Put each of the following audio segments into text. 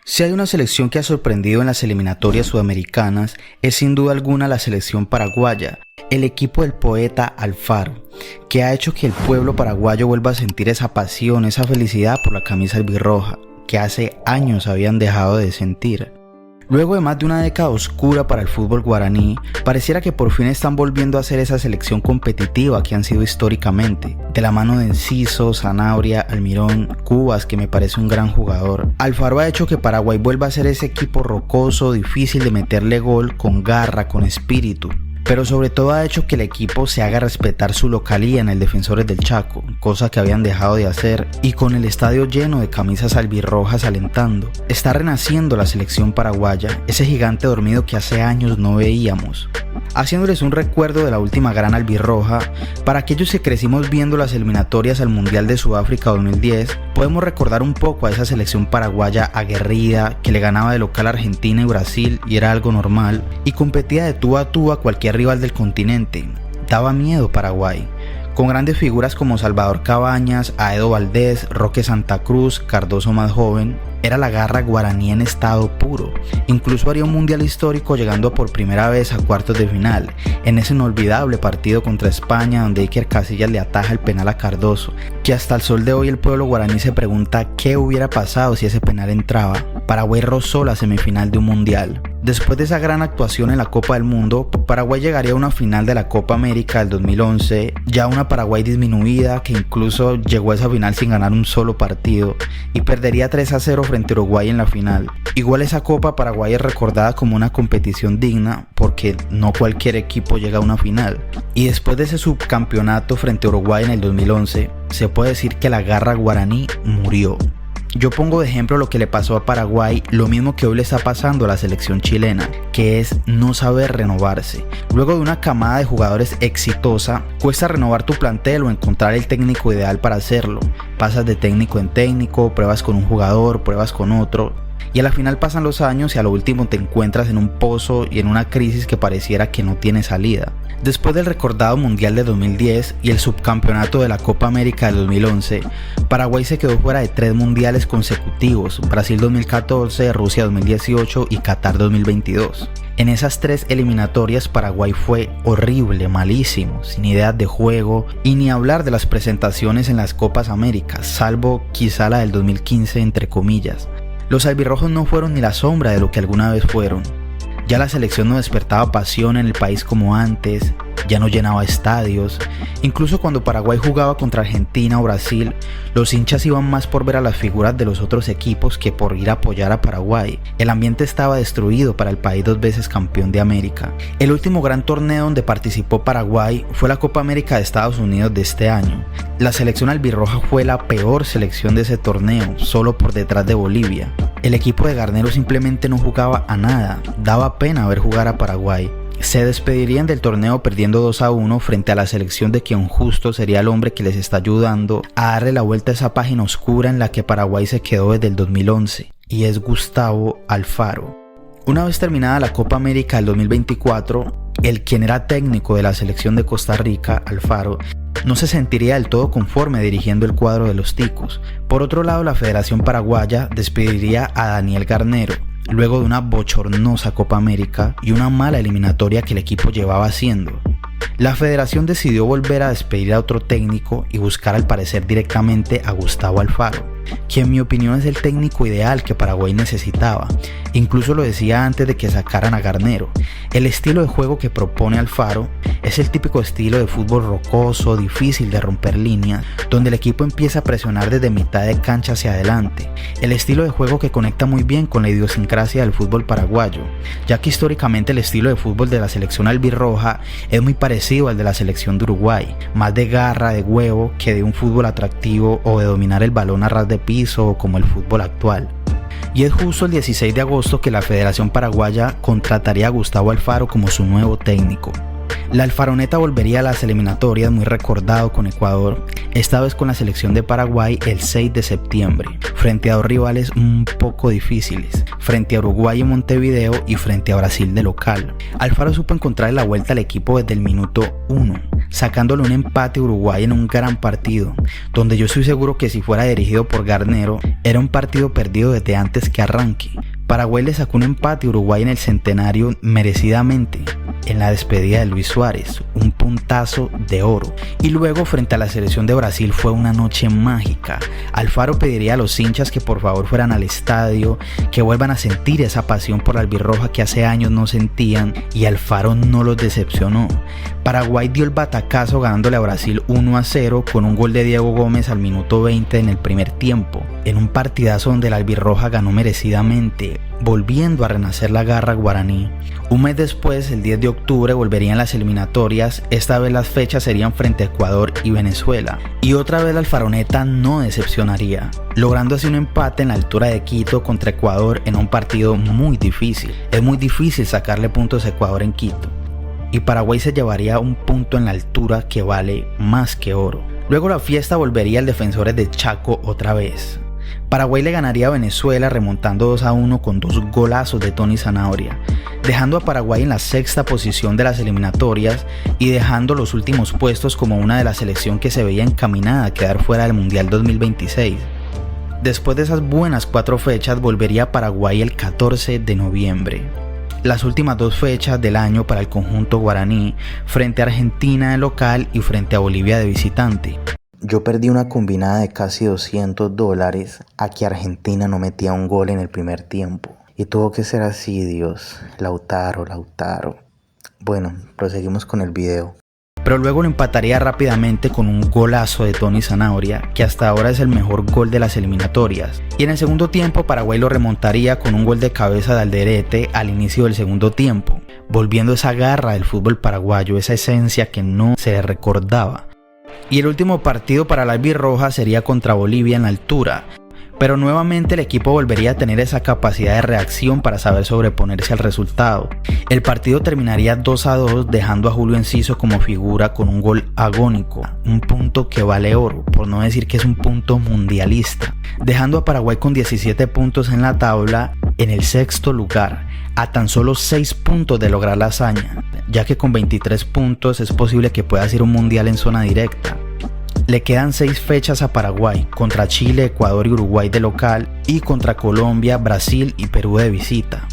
Si hay una selección que ha sorprendido en las eliminatorias sudamericanas, es sin duda alguna la selección paraguaya, el equipo del poeta Alfaro, que ha hecho que el pueblo paraguayo vuelva a sentir esa pasión, esa felicidad por la camisa albirroja, que hace años habían dejado de sentir. Luego de más de una década oscura para el fútbol guaraní, pareciera que por fin están volviendo a ser esa selección competitiva que han sido históricamente. De la mano de Enciso, Sanabria, Almirón, Cubas, que me parece un gran jugador. Alfaro ha hecho que Paraguay vuelva a ser ese equipo rocoso, difícil de meterle gol, con garra, con espíritu. Pero sobre todo ha hecho que el equipo se haga respetar su localía en el Defensores del Chaco, cosa que habían dejado de hacer, y con el estadio lleno de camisas albirrojas alentando. Está renaciendo la selección paraguaya, ese gigante dormido que hace años no veíamos. Haciéndoles un recuerdo de la última gran albirroja, para aquellos que crecimos viendo las eliminatorias al Mundial de Sudáfrica 2010, podemos recordar un poco a esa selección paraguaya aguerrida, que le ganaba de local a Argentina y Brasil y era algo normal, y competía de tú a tú a cualquier rival del continente. Daba miedo Paraguay, con grandes figuras como Salvador Cabañas, Aedo Valdés, Roque Santa Cruz, Cardoso más joven. Era la garra guaraní en estado puro. Incluso haría un mundial histórico llegando por primera vez a cuartos de final, en ese inolvidable partido contra España donde Iker Casillas le ataja el penal a Cardoso, que hasta el sol de hoy el pueblo guaraní se pregunta qué hubiera pasado si ese penal entraba. Paraguay rozó la semifinal de un mundial. Después de esa gran actuación en la Copa del Mundo, Paraguay llegaría a una final de la Copa América del 2011, ya una Paraguay disminuida que incluso llegó a esa final sin ganar un solo partido y perdería 3-0 frente a Uruguay en la final. Igual esa Copa Paraguay es recordada como una competición digna porque no cualquier equipo llega a una final. Y después de ese subcampeonato frente a Uruguay en el 2011, se puede decir que la garra guaraní murió. Yo pongo de ejemplo lo que le pasó a Paraguay, lo mismo que hoy le está pasando a la selección chilena, que es no saber renovarse. Luego de una camada de jugadores exitosa, cuesta renovar tu plantel o encontrar el técnico ideal para hacerlo. Pasas de técnico en técnico, pruebas con un jugador, pruebas con otro, y a la final pasan los años y a lo último te encuentras en un pozo y en una crisis que pareciera que no tiene salida. Después del recordado Mundial de 2010 y el subcampeonato de la Copa América de 2011, Paraguay se quedó fuera de 3 mundiales consecutivos: Brasil 2014, Rusia 2018 y Qatar 2022. En esas 3 eliminatorias Paraguay fue horrible, malísimo, sin ideas de juego y ni hablar de las presentaciones en las Copas Américas, salvo quizá la del 2015 entre comillas. Los albirrojos no fueron ni la sombra de lo que alguna vez fueron. Ya la selección no despertaba pasión en el país como antes, ya no llenaba estadios. Incluso cuando Paraguay jugaba contra Argentina o Brasil, los hinchas iban más por ver a las figuras de los otros equipos que por ir a apoyar a Paraguay. El ambiente estaba destruido para el país 2 veces campeón de América. El último gran torneo donde participó Paraguay fue la Copa América de Estados Unidos de este año. La selección albirroja fue la peor selección de ese torneo, solo por detrás de Bolivia. El equipo de Garnero simplemente no jugaba a nada, daba pena ver jugar a Paraguay. Se despedirían del torneo perdiendo 2-1 frente a la selección de quien justo sería el hombre que les está ayudando a darle la vuelta a esa página oscura en la que Paraguay se quedó desde el 2011, y es Gustavo Alfaro. Una vez terminada la Copa América del 2024, el quien era técnico de la selección de Costa Rica, Alfaro, no se sentiría del todo conforme dirigiendo el cuadro de los Ticos. Por otro lado, la Federación Paraguaya despediría a Daniel Garnero, luego de una bochornosa Copa América y una mala eliminatoria que el equipo llevaba haciendo. La federación decidió volver a despedir a otro técnico y buscar al parecer directamente a Gustavo Alfaro, quien en mi opinión es el técnico ideal que Paraguay necesitaba. Incluso lo decía antes de que sacaran a Garnero. El estilo de juego que propone Alfaro es el típico estilo de fútbol rocoso, difícil de romper líneas, donde el equipo empieza a presionar desde mitad de cancha hacia adelante. El estilo de juego que conecta muy bien con la idiosincrasia del fútbol paraguayo, ya que históricamente el estilo de fútbol de la selección albirroja es muy parecido al de la selección de Uruguay, más de garra, de huevo, que de un fútbol atractivo o de dominar el balón a ras de piso como el fútbol actual. Y es justo el 16 de agosto que la Federación Paraguaya contrataría a Gustavo Alfaro como su nuevo técnico. La alfaroneta volvería a las eliminatorias muy recordado con Ecuador, esta vez con la selección de Paraguay el 6 de septiembre, frente a 2 rivales un poco difíciles, frente a Uruguay en Montevideo y frente a Brasil de local. Alfaro supo encontrar la vuelta al equipo desde el minuto 1, sacándole un empate a Uruguay en un gran partido, donde yo estoy seguro que si fuera dirigido por Garnero, era un partido perdido desde antes que arranque. Paraguay le sacó un empate a Uruguay en el centenario merecidamente, en la despedida de Luis Suárez, un puntazo de oro. Y luego frente a la selección de Brasil fue una noche mágica. Alfaro pediría a los hinchas que por favor fueran al estadio, que vuelvan a sentir esa pasión por la albirroja que hace años no sentían, y Alfaro no los decepcionó. Paraguay dio el batacazo ganándole a Brasil 1-0 con un gol de Diego Gómez al minuto 20 en el primer tiempo, en un partidazo donde la albirroja ganó merecidamente, volviendo a renacer la garra guaraní. Un mes después, el 10 de octubre, volverían las eliminatorias. Esta vez las fechas serían frente a Ecuador y Venezuela. Y otra vez la alfaroneta no decepcionaría, logrando así un empate en la altura de Quito contra Ecuador en un partido muy difícil. Es muy difícil sacarle puntos a Ecuador en Quito. Y Paraguay se llevaría un punto en la altura que vale más que oro. Luego la fiesta volvería al Defensores de Chaco otra vez. Paraguay le ganaría a Venezuela remontando 2-1 con 2 golazos de Tony Zanahoria, dejando a Paraguay en la sexta posición de las eliminatorias y dejando los últimos puestos como una de la selección que se veía encaminada a quedar fuera del Mundial 2026. Después de esas buenas 4 fechas volvería a Paraguay el 14 de noviembre. Las últimas 2 fechas del año para el conjunto guaraní, frente a Argentina de local y frente a Bolivia de visitante. Yo perdí una combinada de casi $200 a que Argentina no metía un gol en el primer tiempo. Y tuvo que ser así, Dios. Lautaro. Bueno, proseguimos con el video. Pero luego lo empataría rápidamente con un golazo de Tony Zanahoria, que hasta ahora es el mejor gol de las eliminatorias. Y en el segundo tiempo Paraguay lo remontaría con un gol de cabeza de Alderete al inicio del segundo tiempo, volviendo esa garra del fútbol paraguayo, esa esencia que no se le recordaba. Y el último partido para la albirroja sería contra Bolivia en la altura, pero nuevamente el equipo volvería a tener esa capacidad de reacción para saber sobreponerse al resultado. El partido terminaría 2-2, dejando a Julio Enciso como figura con un gol agónico, un punto que vale oro, por no decir que es un punto mundialista, dejando a Paraguay con 17 puntos en la tabla en el sexto lugar, a tan solo 6 puntos de lograr la hazaña, ya que con 23 puntos es posible que pueda ser un mundial en zona directa. Le quedan 6 fechas a Paraguay, contra Chile, Ecuador y Uruguay de local, y contra Colombia, Brasil y Perú de visita,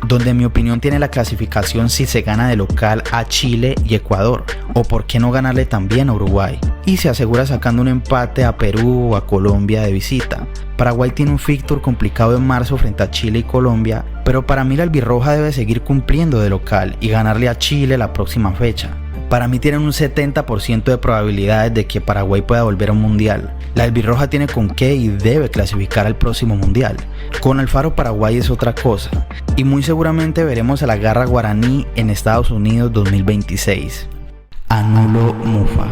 donde en mi opinión tiene la clasificación si se gana de local a Chile y Ecuador, o por qué no ganarle también a Uruguay, y se asegura sacando un empate a Perú o a Colombia de visita. Paraguay tiene un fixture complicado en marzo frente a Chile y Colombia, pero para mí la albirroja debe seguir cumpliendo de local y ganarle a Chile la próxima fecha. Para mí tienen un 70% de probabilidades de que Paraguay pueda volver a un mundial. La albirroja tiene con qué y debe clasificar al próximo mundial. Con Alfaro Paraguay es otra cosa, y muy seguramente veremos a la garra guaraní en Estados Unidos 2026. Anulo Mufa.